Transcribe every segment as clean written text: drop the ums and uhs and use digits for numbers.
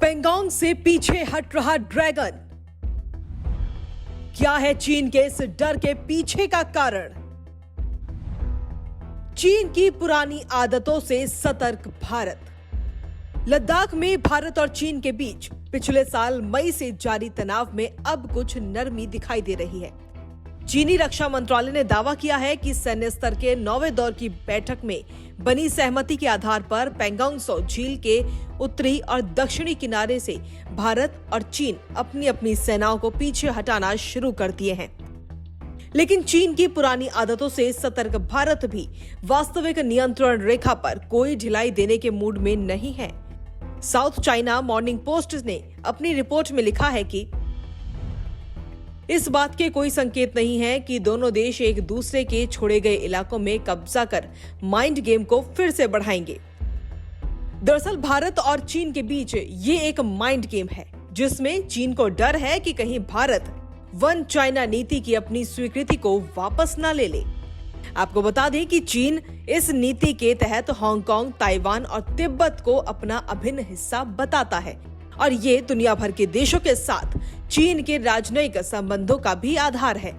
पेंगोंग से पीछे हट रहा ड्रैगन। क्या है चीन के इस डर के पीछे का कारण? चीन की पुरानी आदतों से सतर्क भारत। लद्दाख में भारत और चीन के बीच पिछले साल मई से जारी तनाव में अब कुछ नरमी दिखाई दे रही है। चीनी रक्षा मंत्रालय ने दावा किया है कि सैन्य स्तर के 9वें दौर की बैठक में बनी सहमति के आधार पर पेंगोंग त्सो झील के उत्तरी और दक्षिणी किनारे से भारत और चीन अपनी अपनी सेनाओं को पीछे हटाना शुरू कर दिए हैं। लेकिन चीन की पुरानी आदतों से सतर्क भारत भी वास्तविक नियंत्रण रेखा पर कोई ढिलाई देने के मूड में नहीं है। साउथ चाइना मॉर्निंग पोस्ट ने अपनी रिपोर्ट में लिखा है कि इस बात के कोई संकेत नहीं है कि दोनों देश एक दूसरे के छोड़े गए इलाकों में कब्जा कर माइंड गेम को फिर से बढ़ाएंगे। दरअसल भारत और चीन के बीच ये एक माइंड गेम है, जिसमें चीन को डर है कि कहीं भारत वन चाइना नीति की अपनी स्वीकृति को वापस न ले ले। आपको बता दें कि चीन इस नीति के तहत हांगकांग, ताइवान और तिब्बत को अपना अभिन्न हिस्सा बताता है और ये दुनिया भर के देशों के साथ चीन के राजनयिक संबंधों का भी आधार है।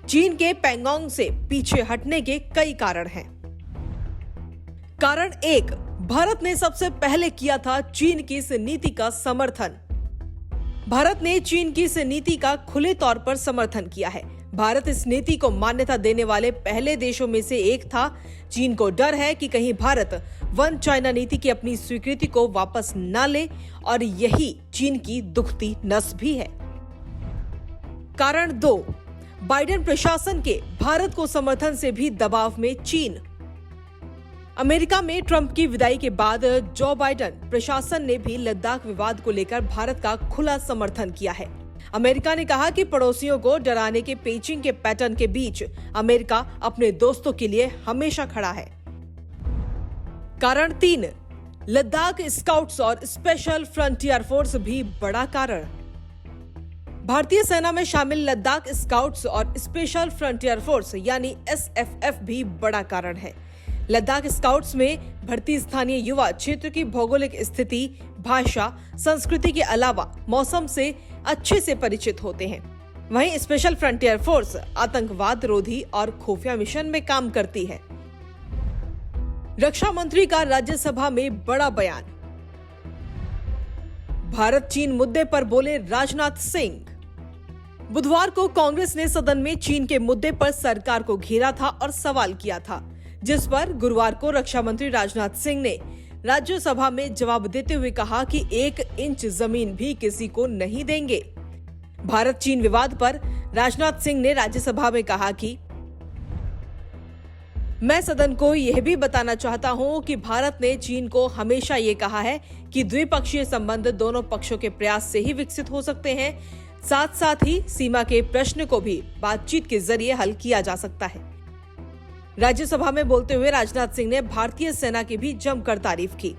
चीन के पेंगोंग से पीछे हटने के कई कारण हैं। कारण 1, भारत ने सबसे पहले किया था चीन की इस नीति का समर्थन। भारत ने चीन की इस नीति का खुले तौर पर समर्थन किया है। भारत इस नीति को मान्यता देने वाले पहले देशों में से एक था। चीन को डर है कि कहीं भारत वन चाइना नीति की अपनी स्वीकृति को वापस न ले और यही चीन की दुखती नस भी है। कारण 2, बाइडेन प्रशासन के भारत को समर्थन से भी दबाव में चीन। अमेरिका में ट्रंप की विदाई के बाद जो बाइडेन प्रशासन ने भी लद्दाख विवाद को लेकर भारत का खुला समर्थन किया है। अमेरिका ने कहा कि पड़ोसियों को डराने के पेचिंग के पैटर्न के बीच अमेरिका अपने दोस्तों के लिए हमेशा खड़ा है। कारण 3, लद्दाख स्काउट्स और स्पेशल फ्रंटियर फोर्स भी बड़ा कारण। भारतीय सेना में शामिल लद्दाख स्काउट्स और स्पेशल फ्रंटियर फोर्स यानी SFF भी बड़ा कारण है। लद्दाख स्काउट्स में भर्ती स्थानीय युवा क्षेत्र की भौगोलिक स्थिति, भाषा, संस्कृति के अलावा मौसम से अच्छे से परिचित होते हैं। वहीं स्पेशल फ्रंटियर फोर्स आतंकवाद रोधी और खुफिया मिशन में काम करती है। रक्षा मंत्री का राज्यसभा में बड़ा बयान। भारत चीन मुद्दे पर बोले राजनाथ सिंह। बुधवार को कांग्रेस ने सदन में चीन के मुद्दे पर सरकार को घेरा था और सवाल किया था, जिस पर गुरुवार को रक्षा मंत्री राजनाथ सिंह ने राज्यसभा में जवाब देते हुए कहा कि 1 इंच जमीन भी किसी को नहीं देंगे। भारत चीन विवाद पर राजनाथ सिंह ने राज्यसभा में कहा कि मैं सदन को यह भी बताना चाहता हूं कि भारत ने चीन को हमेशा ये कहा है कि द्विपक्षीय संबंध दोनों पक्षों के प्रयास से ही विकसित हो सकते हैं। साथ साथ ही सीमा के प्रश्न को भी बातचीत के जरिए हल किया जा सकता है। राज्यसभा में बोलते हुए राजनाथ सिंह ने भारतीय सेना की भी जमकर तारीफ की।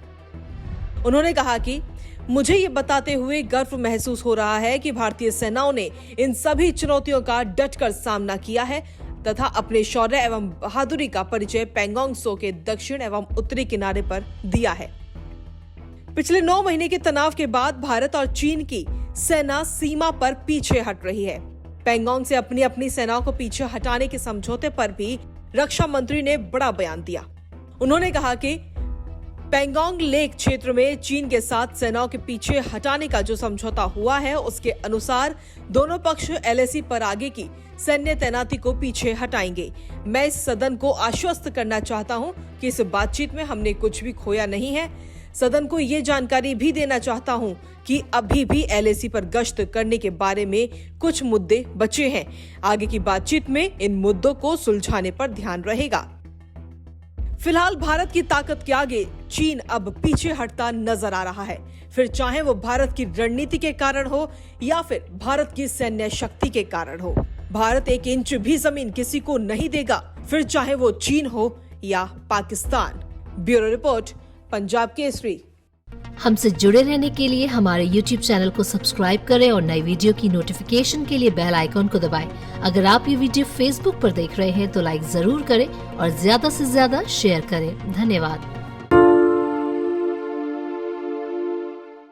उन्होंने कहा कि मुझे ये बताते हुए गर्व महसूस हो रहा है कि भारतीय सेनाओं ने इन सभी चुनौतियों का डटकर सामना किया है तथा अपने शौर्य एवं बहादुरी का परिचय पेंगोंग त्सो के दक्षिण एवं उत्तरी किनारे पर दिया है। पिछले 9 महीने के तनाव के बाद भारत और चीन की सेना सीमा पर पीछे हट रही है। पेंगोंग से अपनी अपनी सेनाओं को पीछे हटाने के समझौते पर भी रक्षा मंत्री ने बड़ा बयान दिया। उन्होंने कहा कि पेंगोंग लेक क्षेत्र में चीन के साथ सेनाओं के पीछे हटाने का जो समझौता हुआ है, उसके अनुसार दोनों पक्ष LAC पर आगे की सैन्य तैनाती को पीछे हटाएंगे। मैं इस सदन को आश्वस्त करना चाहता हूं कि इस बातचीत में हमने कुछ भी खोया नहीं है। सदन को ये जानकारी भी देना चाहता हूं कि अभी भी LAC पर गश्त करने के बारे में कुछ मुद्दे बचे हैं। आगे की बातचीत में इन मुद्दों को सुलझाने पर ध्यान रहेगा। फिलहाल भारत की ताकत के आगे चीन अब पीछे हटता नजर आ रहा है, फिर चाहे वो भारत की रणनीति के कारण हो या फिर भारत की सैन्य शक्ति के कारण हो। भारत 1 इंच भी जमीन किसी को नहीं देगा, फिर चाहे वो चीन हो या पाकिस्तान। Bureau report, Punjab Kesari. हमसे जुड़े रहने के लिए हमारे YouTube चैनल को सब्सक्राइब करें और नई वीडियो की नोटिफिकेशन के लिए बेल आइकॉन को दबाएं। अगर आप ये वीडियो Facebook पर देख रहे हैं तो लाइक जरूर करें और ज्यादा से ज्यादा शेयर करें। धन्यवाद।